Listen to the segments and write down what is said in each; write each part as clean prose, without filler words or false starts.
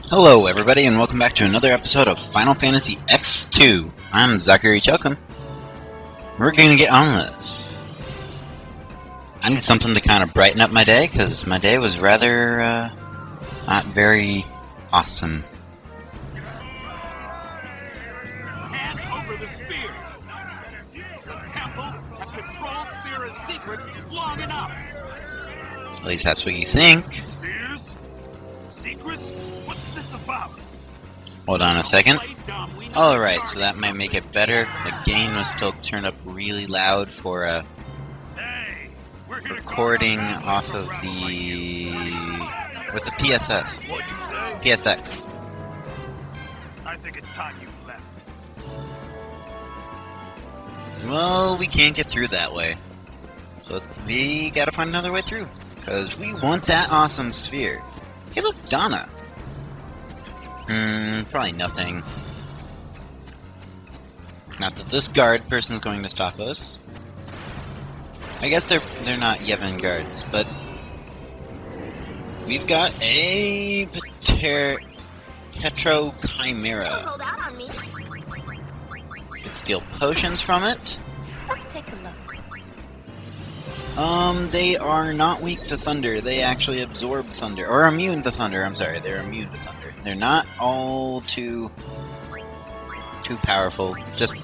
Hello everybody and welcome back to another episode of Final Fantasy X-2. I'm Zachary Chokum. We're going to get on this. I need something to kind of brighten up my day because my day was rather not very awesome. Hand over the sphere. The temples have controlled Sphere's secrets long enough. At least that's what you think. Spheres? Secrets? What's this about? Hold on a second. Alright, so that might make it better. The game was still turned up really loud for Hey, we're here to recording call our off of with the PSS. What'd you say? PSX. I think it's time you left. Well, we can't get through that way. So we gotta find another way through. Because we want that awesome sphere. Hey look, Donna. Probably nothing. Not that this guard person's going to stop us. I guess they're not Yevon guards, but we've got a Petro Chimera. Hold out on me. We can steal potions from it. Let's take a look. They are not weak to thunder. They actually absorb thunder. Or immune to thunder, I'm sorry. They're immune to thunder. They're not all too powerful. Just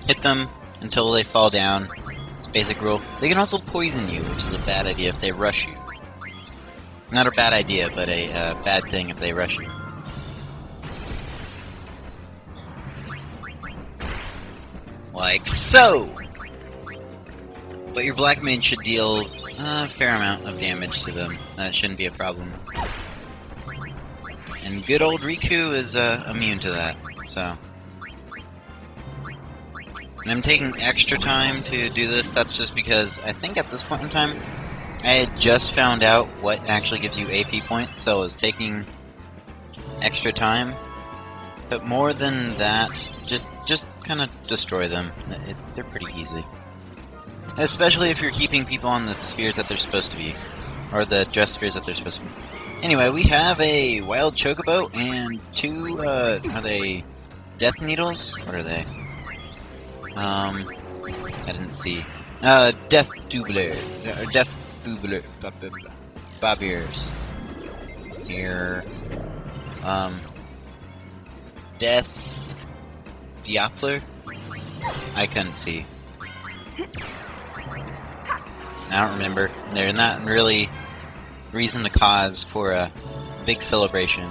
hit them until they fall down. It's a basic rule. They can also poison you, which is a bad idea if they rush you. Not a bad idea, but a bad thing if they rush you. Like so! But your Black Mage should deal a fair amount of damage to them. That shouldn't be a problem. And good old Riku is immune to that, so. And I'm taking extra time to do this. That's just because I think at this point in time, I had just found out what actually gives you AP points, so I was taking extra time. But more than that, just kind of destroy them. They're pretty easy. Especially if you're keeping people on the spheres that they're supposed to be. Or the dress spheres that they're supposed to be. Anyway, we have a wild chocobo and two, are they death needles? What are they? I didn't see. Death doubler. Death doubler. Bobiers. Here. Death Diopler? I couldn't see. I don't remember. They're not really reason to cause for a big celebration.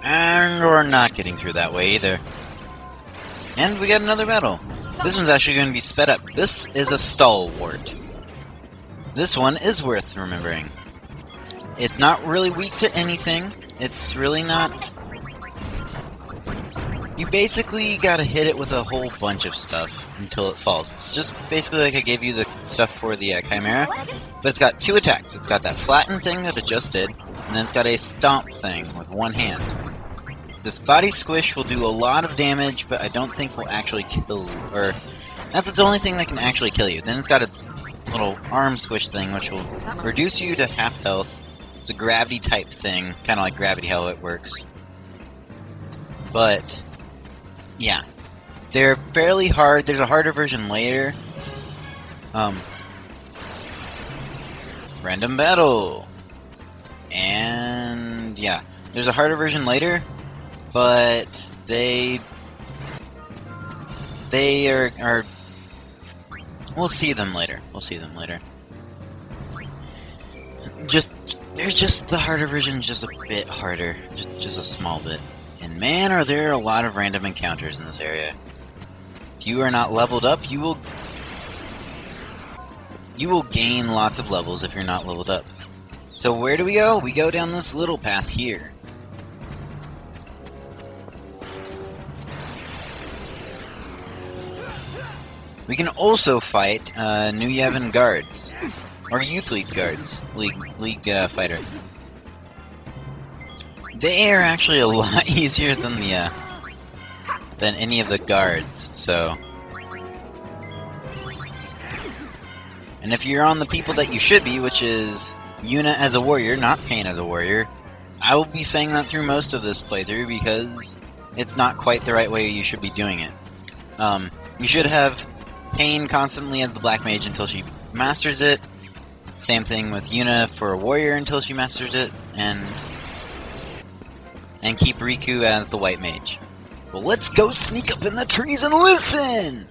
And we're not getting through that way either. And we got another battle. This one's actually going to be sped up. This is a stalwart. This one is worth remembering. It's not really weak to anything. It's really not... You basically gotta hit it with a whole bunch of stuff until it falls. It's just basically like I gave you the stuff for the Chimera, but it's got two attacks. It's got that flatten thing that it just did, and then it's got a stomp thing with one hand. This body squish will do a lot of damage, but I don't think will actually kill you. Or that's the only thing that can actually kill you. Then it's got its little arm squish thing, which will reduce you to half health. It's a gravity type thing, kind of like gravity how it works. But yeah, they're fairly hard. There's a harder version later. Random battle. And yeah, there's a harder version later, but they are we'll see them later. We'll see them later. They're just the harder version, just a bit harder, just a small bit. And man, are there a lot of random encounters in this area. If you are not leveled up, you will gain lots of levels if you're not leveled up. So where do we go? We go down this little path here. We can also fight New Yevon guards. Or Youth League guards. League fighter. They are actually a lot easier than than any of the guards, so... And if you're on the people that you should be, which is Yuna as a warrior, not Pain as a warrior, I will be saying that through most of this playthrough because it's not quite the right way you should be doing it. You should have Pain constantly as the Black Mage until she masters it. Same thing with Yuna for a warrior until she masters it, and keep Riku as the White Mage. Well, let's go sneak up in the trees and listen!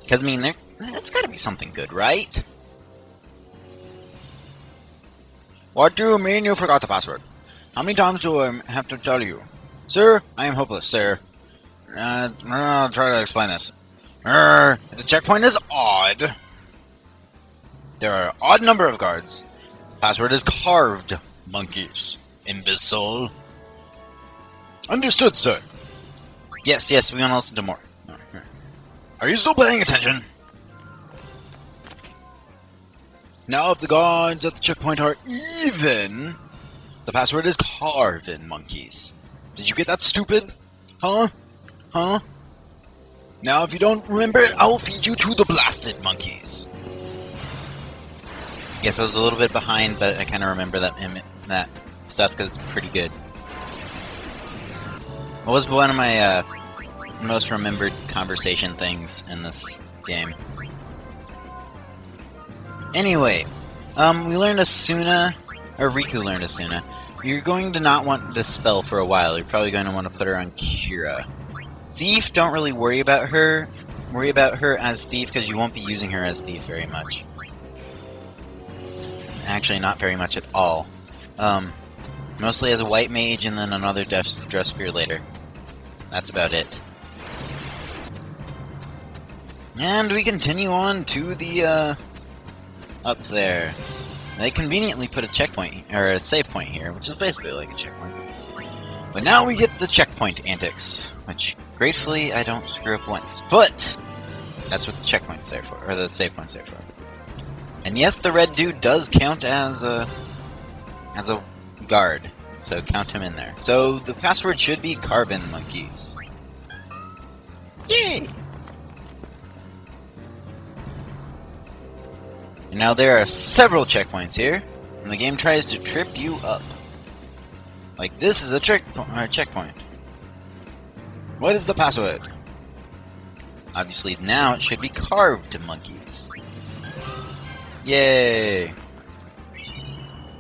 Because, I mean, it's gotta be something good, right? What do you mean you forgot the password? How many times do I have to tell you? Sir, I am hopeless, sir. I'll try to explain this. The checkpoint is odd. There are an odd number of guards. The password is carved, monkeys. Imbecile. Understood, sir. Yes, we want to listen to more. Are you still paying attention? Now, if the guards at the checkpoint are even, the password is carved in, monkeys. Did you get that, stupid? Huh? Now, if you don't remember it, I will feed you to the blasted monkeys. Yes, I was a little bit behind, but I kind of remember that stuff because it's pretty good. What was one of my most remembered conversation things in this game? Anyway, we learned Asuna, or Riku learned Asuna. You're going to not want this spell for a while. You're probably going to want to put her on Kira. Thief, don't really worry about her. Worry about her as Thief because you won't be using her as Thief very much. Actually, not very much at all. Mostly as a White Mage and then another Dress Spear later. That's about it. And we continue on to the, up there. They conveniently put a checkpoint, or a save point here, which is basically like a checkpoint. But now we get the checkpoint antics, which, gratefully, I don't screw up once. But that's what the checkpoint's there for, or the save point's there for. And yes, the red dude does count as a guard, so count him in there. So the password should be Carbon Monkeys. Yay! And now there are several checkpoints here, and the game tries to trip you up. Like this is a checkpoint. What is the password? Obviously now it should be carved monkeys. Yay!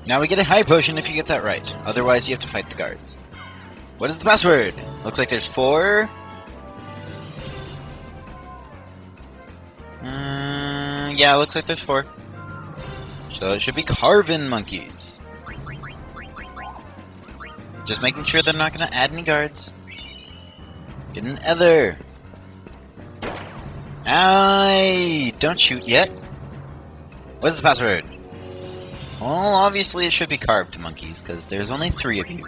Now we get a high potion if you get that right. Otherwise you have to fight the guards. What is the password? Looks like there's 4. Yeah, it looks like there's 4. So it should be Carven Monkeys. Just making sure they're not going to add any guards. Get an other. Aye! Don't shoot yet. What is the password? Well, obviously it should be Carved Monkeys, because there's only 3 of you.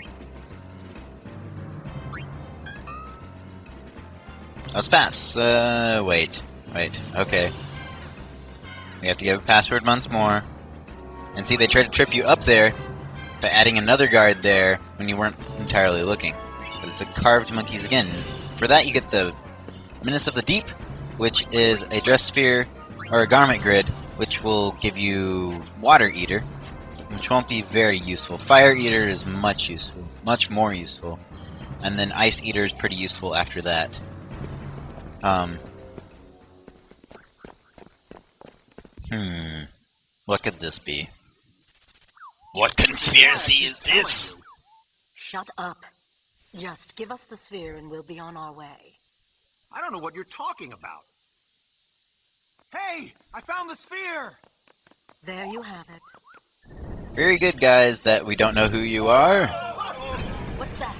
Let's pass. Wait. Okay. We have to give a password once more. And see, they try to trip you up there by adding another guard there when you weren't entirely looking. But it's a Carved Monkeys again. For that you get the Menace of the Deep, which is a Dress Sphere, or a Garment Grid, which will give you Water Eater, which won't be very useful. Fire Eater is much more useful. And then Ice Eater is pretty useful after that. What could this be? What conspiracy is this? Shut up. Just give us the sphere and we'll be on our way. I don't know what you're talking about. Hey! I found the sphere! There you have it. Very good, guys, that we don't know who you are. What's that?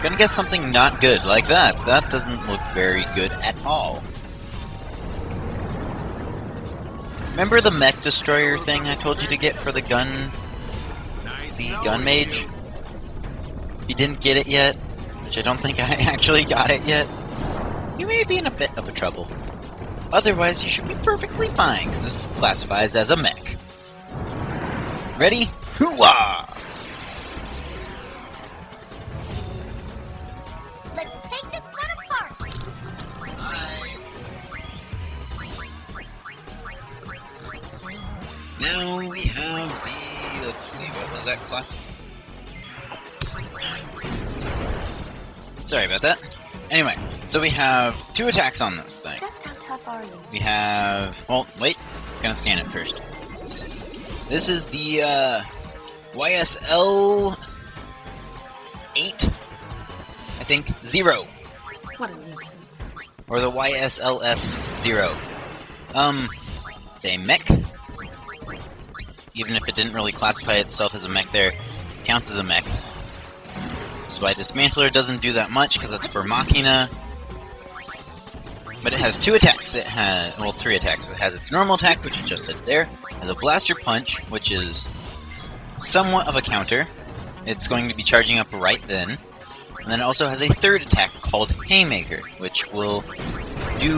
Gonna guess something not good, like that. That doesn't look very good at all. Remember the Mech Destroyer thing I told you to get for the gun mage? If you didn't get it yet, which I don't think I actually got it yet, you may be in a bit of a trouble. Otherwise, you should be perfectly fine, because this classifies as a mech. Ready? Hooah! that class? Sorry about that. Anyway, so we have 2 attacks on this thing. Just how tough are you? We have... Well, wait. I'm gonna scan it first. This is the, YSL... 8? I think 0. What a nuisance. Or the YSLS 0. It's a mech. Even if it didn't really classify itself as a mech there, it counts as a mech. This is why Dismantler doesn't do that much, because that's for Machina. But it has 2 attacks. It has, well, 3 attacks. It has its normal attack, which is just there. It has a Blaster Punch, which is somewhat of a counter. It's going to be charging up right then. And then it also has a 3rd attack called Haymaker, which will do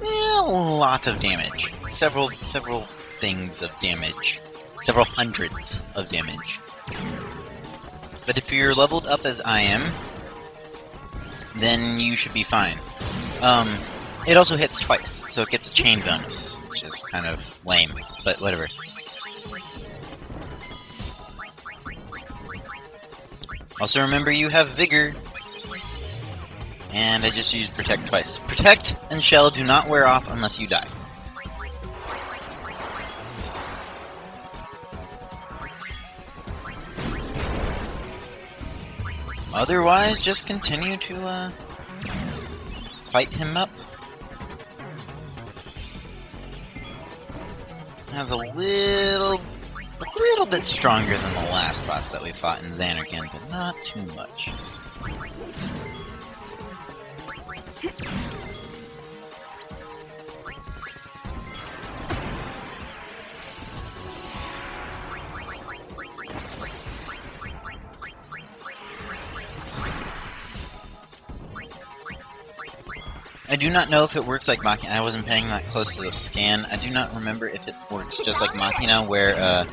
a lot of damage. Several things of damage. Several hundreds of damage. But if you're leveled up as I am, then you should be fine. It also hits twice, so it gets a chain bonus, which is kind of lame, but whatever. Also remember you have Vigor, and I just used Protect twice. Protect and Shell do not wear off unless you die. Otherwise, just continue to, fight him up. Has a little bit stronger than the last boss that we fought in Xanarkand, but not too much. I do not know if it works like Machina. I wasn't paying that close to the scan. I do not remember if it works just like Machina, where,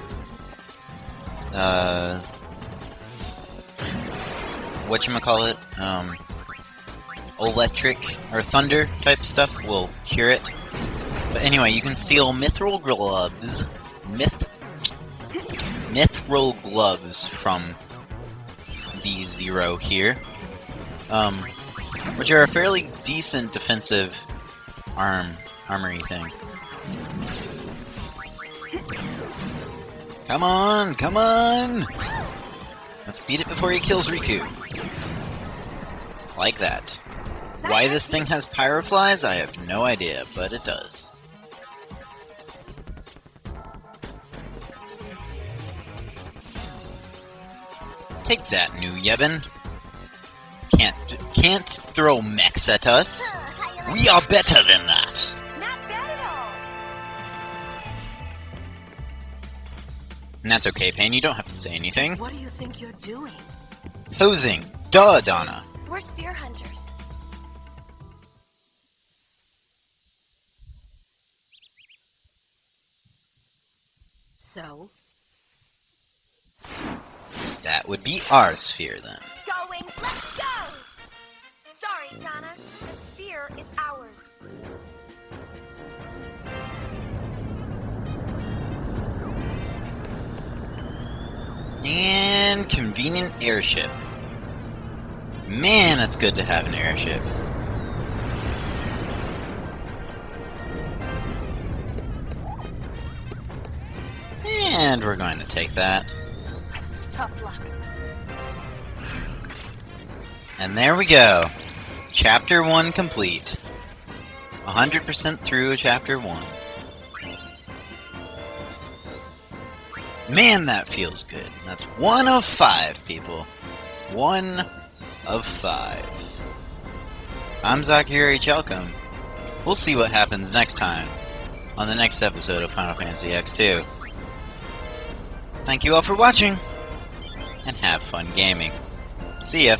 whatchamacallit, electric or thunder type stuff will cure it. But anyway, you can steal mithril gloves. Mithril gloves from the 0 here. Which are a fairly decent defensive armory thing. Come on, come on! Let's beat it before he kills Riku. Like that. Why this thing has pyroflies, I have no idea, but it does. Take that, new Yevon. Can't throw mechs at us. We are better than that. Not bad at all. And that's okay, Pain. You don't have to say anything. What do you think you're doing? Posing. Duh, Donna. We're spear hunters. So? That would be our sphere, then. Going, let's go! Sorry, Donna. The sphere is ours. And convenient airship. Man, it's good to have an airship. And we're going to take that. Tough luck. And there we go. Chapter 1 complete. 100% through Chapter 1. Man, that feels good. That's 1 of 5, people. 1 of 5. I'm Zakiri Chelcom. We'll see what happens next time on the next episode of Final Fantasy X-2. Thank you all for watching, and have fun gaming. See ya.